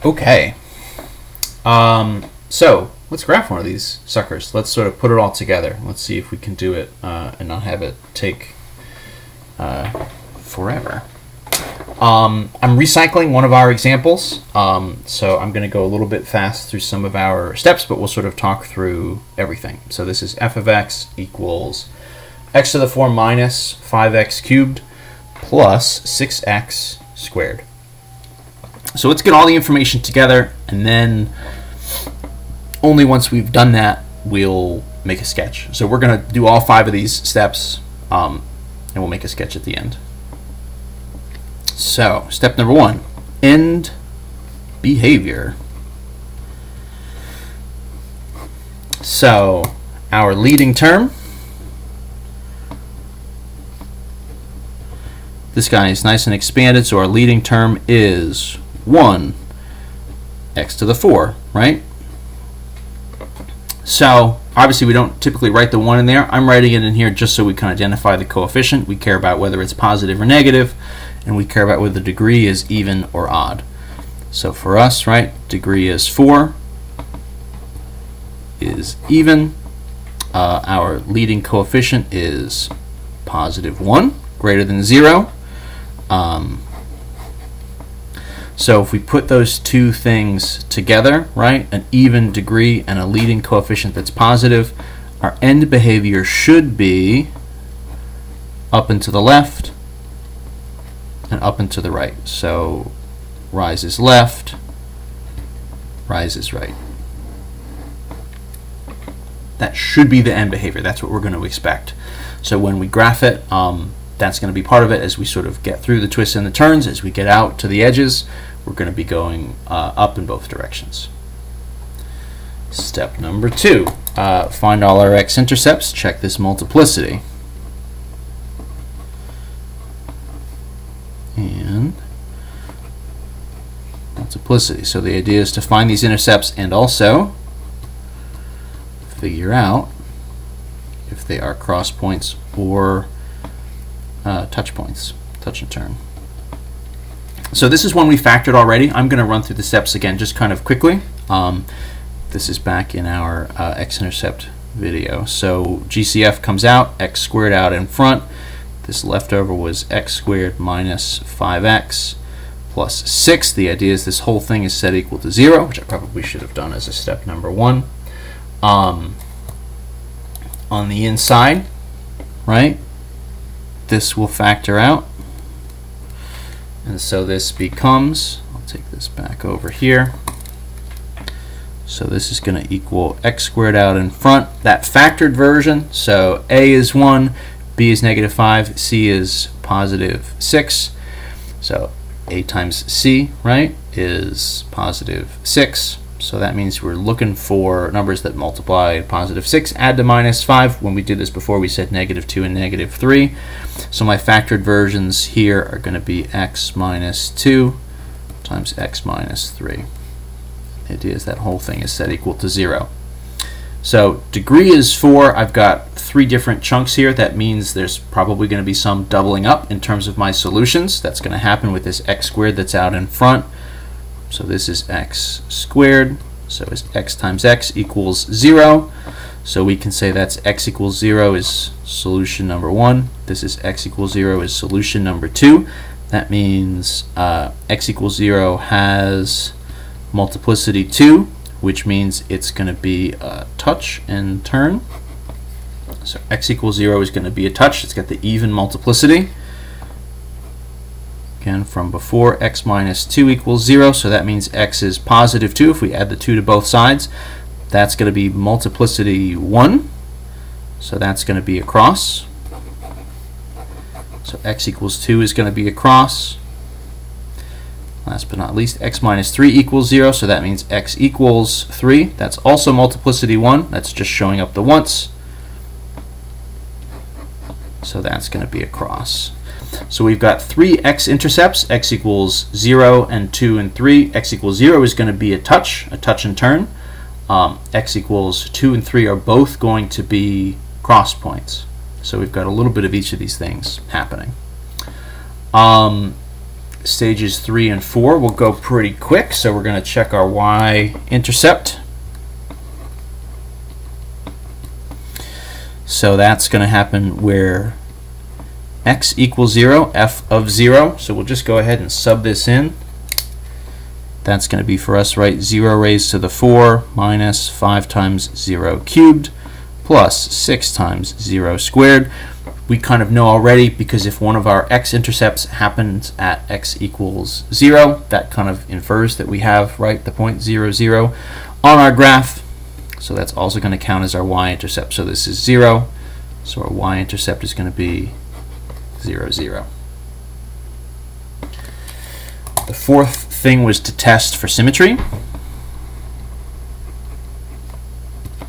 Okay. So let's graph one of these suckers. Let's sort of put it all together. Let's see if we can do it and not have it take forever. I'm recycling one of our examples, so I'm going to go a little bit fast through some of our steps, but we'll sort of talk through everything. So this is f of x equals x to the 4 minus 5x cubed plus 6x squared. So let's get all the information together, and then only once we've done that, we'll make a sketch. So we're going to do all 5 of these steps, and we'll make a sketch at the end. So, step number 1, end behavior. So, our leading term, this guy is nice and expanded, so our leading term is 1 x to the 4, right? So, obviously we don't typically write the 1 in there. I'm writing it in here just so we can identify the coefficient. We care about whether it's positive or negative, and we care about whether the degree is even or odd. So for us, right, degree is 4, is even. Our leading coefficient is positive 1, greater than 0. So if we put those two things together, right, an even degree and a leading coefficient that's positive, our end behavior should be up and to the left and up and to the right. So rises left, rises right. That should be the end behavior. That's what we're going to expect. So when we graph it, that's going to be part of it as we sort of get through the twists and the turns. As we get out to the edges, we're going to be going up in both directions. Step number 2, find all our x-intercepts. Check this multiplicity. And multiplicity. So the idea is to find these intercepts and also figure out if they are cross points or touch points, touch and turn. So this is one we factored already. I'm going to run through the steps again just kind of quickly. This is back in our x-intercept video. So GCF comes out, x squared out in front. This leftover was x squared minus 5x plus 6. The idea is this whole thing is set equal to 0, which I probably should have done as a step number 1. On the inside, right, this will factor out. And so this becomes, I'll take this back over here. So this is going to equal x squared out in front, that factored version. So a is 1, b is negative 5, c is positive 6. So a times c, right, is positive 6. So that means we're looking for numbers that multiply positive 6, add to minus 5. When we did this before, we said negative 2 and negative 3. So my factored versions here are going to be x minus 2 times x minus 3. The idea is that whole thing is set equal to 0. So degree is 4. I've got 3 different chunks here. That means there's probably going to be some doubling up in terms of my solutions. That's going to happen with this x squared that's out in front. So this is x squared, so is x times x equals 0. So we can say that's x equals 0 is solution number 1. This is x equals 0 is solution number 2. That means x equals 0 has multiplicity 2, which means it's going to be a touch and turn. So x equals 0 is going to be a touch. It's got the even multiplicity. Again, from before, x minus 2 equals 0, so that means x is positive 2. If we add the 2 to both sides, that's going to be multiplicity 1. So that's going to be a cross. So x equals 2 is going to be a cross. Last but not least, x minus 3 equals 0, so that means x equals 3. That's also multiplicity 1. That's just showing up the once. So that's going to be a cross. So we've got 3 x-intercepts, x equals 0 and 2 and 3. X equals 0 is going to be a touch and turn. X equals 2 and 3 are both going to be cross points. So we've got a little bit of each of these things happening. stages 3 and 4 will go pretty quick, so we're going to check our y-intercept. So that's going to happen where x equals 0, f of 0. So we'll just go ahead and sub this in. That's going to be for us, right, 0 raised to the 4 minus 5 times 0 cubed plus 6 times 0 squared. We kind of know already, because if one of our x-intercepts happens at x equals 0, that kind of infers that we have, right, the point 0, 0 on our graph. So that's also going to count as our y-intercept. So this is 0. So our y-intercept is going to be 0, 0. The fourth thing was to test for symmetry.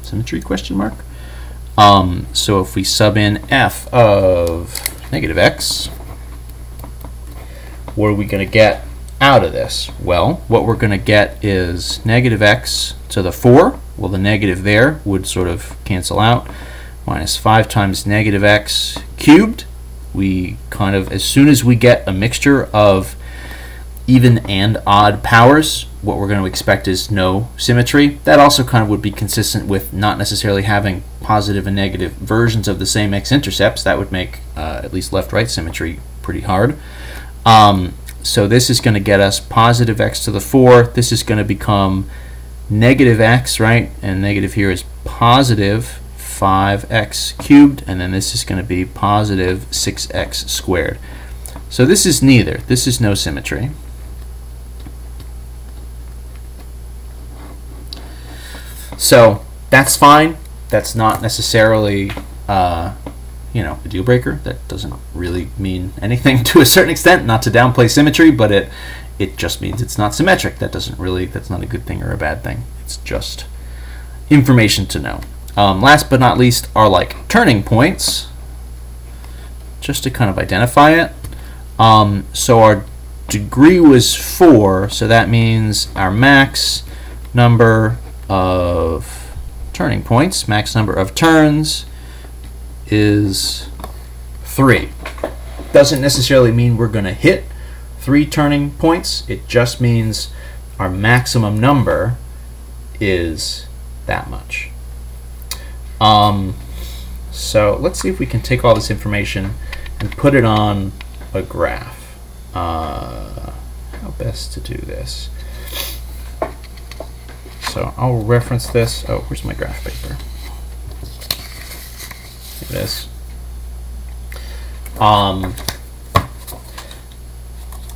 Symmetry, question mark? So if we sub in f of negative x, what are we going to get out of this? Well, what we're going to get is negative x to the 4. Well, the negative there would sort of cancel out. Minus 5 times negative x cubed. We kind of, as soon as we get a mixture of even and odd powers, what we're going to expect is no symmetry. That also kind of would be consistent with not necessarily having positive and negative versions of the same x-intercepts. That would make at least left-right symmetry pretty hard. So this is going to get us positive x to the 4. This is going to become negative x, right? And negative here is positive 5x cubed, and then this is going to be positive 6x squared. So this is neither. This is no symmetry. So that's fine. That's not necessarily a deal breaker. That doesn't really mean anything to a certain extent. Not to downplay symmetry, but it just means it's not symmetric. That's not a good thing or a bad thing. It's just information to know. Last but not least are like turning points, just to kind of identify it. So our degree was 4, so that means our max number of turning points, max number of turns, is 3. Doesn't necessarily mean we're going to hit 3 turning points. It just means our maximum number is that much. So let's see if we can take all this information and put it on a graph. How best to do this? So I'll reference this. Oh, where's my graph paper? Here it is.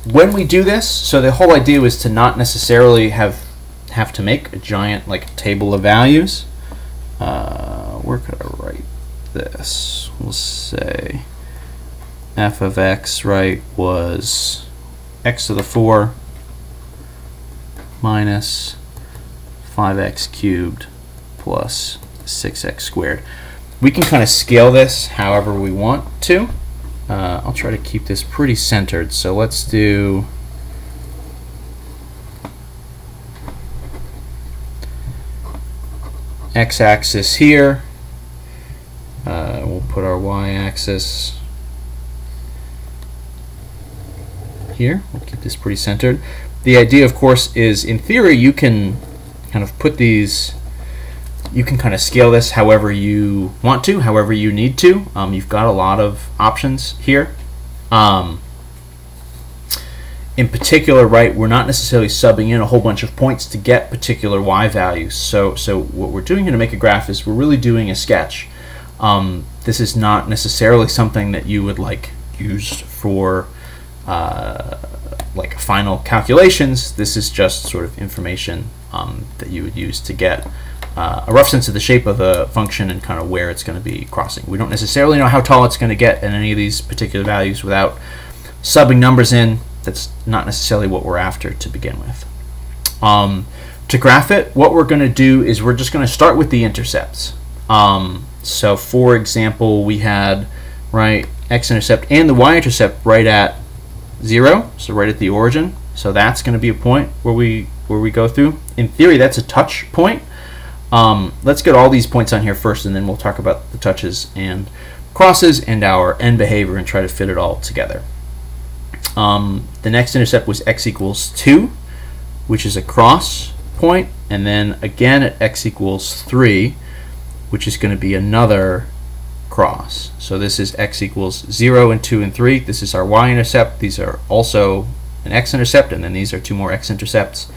When we do this, so the whole idea was to not necessarily have to make a giant like table of values. Where could I write this? We'll say f of x, right, was x to the 4 minus 5x cubed plus 6x squared. We can kind of scale this however we want to. I'll try to keep this pretty centered. So let's do x-axis here. We'll put our y-axis here. We'll keep this pretty centered. The idea, of course, is in theory you can kind of put these, you can kind of scale this however you want to, however you need to. You've got a lot of options here. In particular, right, we're not necessarily subbing in a whole bunch of points to get particular y values. So what we're doing here to make a graph is we're really doing a sketch. This is not necessarily something that you would like use for like final calculations. This is just sort of information that you would use to get a rough sense of the shape of a function and kind of where it's going to be crossing. We don't necessarily know how tall it's going to get in any of these particular values without subbing numbers in. That's not necessarily what we're after to begin with. To graph it, what we're going to do is we're just going to start with the intercepts. So for example, we had, right, x-intercept and the y-intercept right at 0, so right at the origin. So that's going to be a point where we go through. In theory, that's a touch point. Let's get all these points on here first, and then we'll talk about the touches and crosses and our end behavior and try to fit it all together. The next intercept was x equals 2, which is a cross point, and then again at x equals 3, which is going to be another cross. So this is x equals 0 and 2 and 3. This is our y-intercept. These are also an x-intercept, and then these are two more x-intercepts.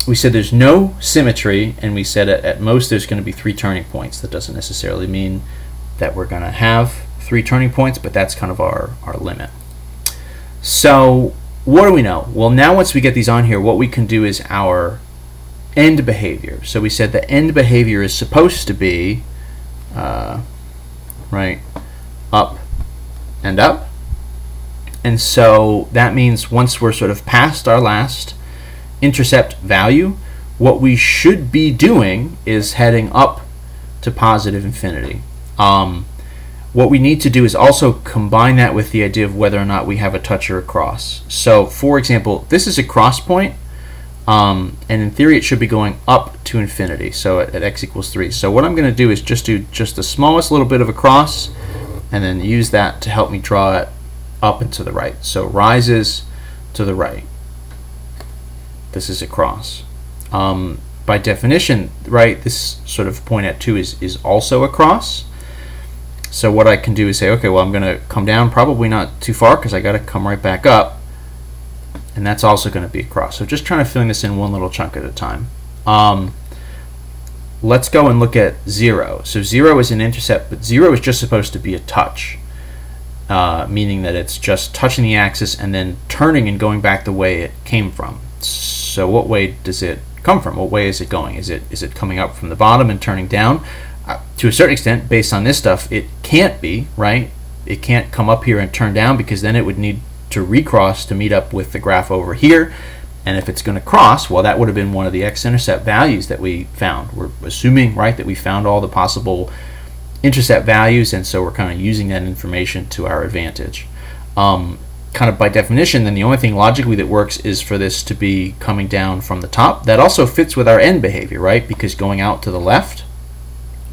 We said there's no symmetry, and we said at most there's going to be 3 turning points. That doesn't necessarily mean that we're going to have 3 turning points, but that's kind of our limit. So what do we know? Well, now once we get these on here, what we can do is our end behavior. So we said the end behavior is supposed to be right, up and up. And so that means once we're sort of past our last intercept value, what we should be doing is heading up to positive infinity. What we need to do is also combine that with the idea of whether or not we have a touch or a cross. So for example, this is a cross point, and in theory it should be going up to infinity, so at x equals 3. So what I'm going to do is just do just the smallest little bit of a cross, and then use that to help me draw it up and to the right. So rises to the right. This is a cross. By definition, right, this sort of point at 2 is also a cross. So what I can do is say, okay, well, I'm going to come down, probably not too far because I got to come right back up, and that's also going to be a cross. So just trying to fill this in one little chunk at a time. Let's go and look at 0. So 0 is an intercept, but 0 is just supposed to be a touch, meaning that it's just touching the axis and then turning and going back the way it came from. So what way does it come from? What way is it going? Is it coming up from the bottom and turning down? To a certain extent, based on this stuff, it can't be, right? It can't come up here and turn down, because then it would need to recross to meet up with the graph over here. And if it's going to cross, well, that would have been one of the x-intercept values that we found. We're assuming, right, that we found all the possible intercept values, and so we're kind of using that information to our advantage. Kind of by definition, then the only thing logically that works is for this to be coming down from the top. That also fits with our end behavior, right? Because going out to the left,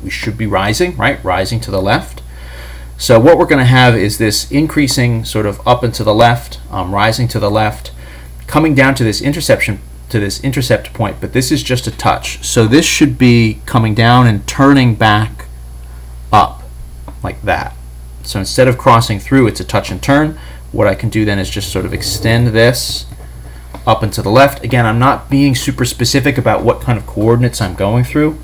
we should be rising, right? Rising to the left. So what we're going to have is this increasing sort of up and to the left, rising to the left, coming down to this intercept point, but this is just a touch. So this should be coming down and turning back up like that. So instead of crossing through, it's a touch and turn. What I can do then is just sort of extend this up and to the left. Again, I'm not being super specific about what kind of coordinates I'm going through.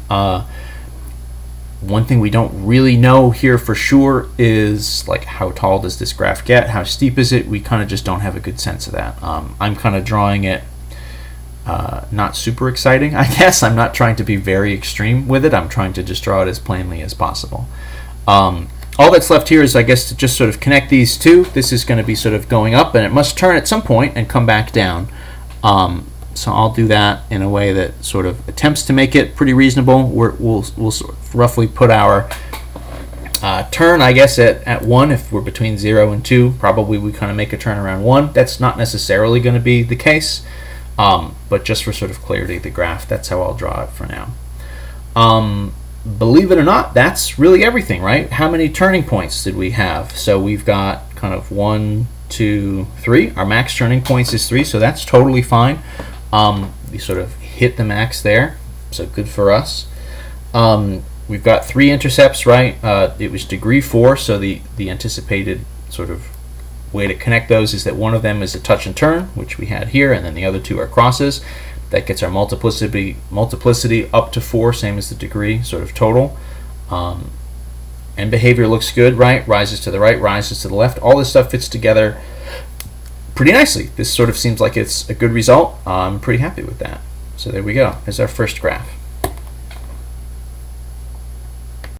One thing we don't really know here for sure is, like, how tall does this graph get? How steep is it? We kind of just don't have a good sense of that. I'm kind of drawing it not super exciting, I guess. I'm not trying to be very extreme with it. I'm trying to just draw it as plainly as possible. All that's left here is, I guess, to just sort of connect these two. This is going to be sort of going up, and it must turn at some point and come back down. So I'll do that in a way that sort of attempts to make it pretty reasonable. We'll sort of roughly put our turn, I guess, at 1. If we're between 0 and 2, probably we kind of make a turn around 1. That's not necessarily going to be the case, but just for sort of clarity of the graph, that's how I'll draw it for now. Believe it or not, that's really everything, right? How many turning points did we have? So we've got kind of 1, 2, 3. Our max turning points is 3, so that's totally fine. We sort of hit the max there, so good for us. We've got 3 intercepts, right? It was degree 4, so the anticipated sort of way to connect those is that one of them is a touch and turn, which we had here, and then the other 2 are crosses. That gets our multiplicity up to 4, same as the degree sort of total. And behavior looks good, right? Rises to the right, rises to the left. All this stuff fits together pretty nicely. This sort of seems like it's a good result. I'm pretty happy with that. So there we go. There's our first graph.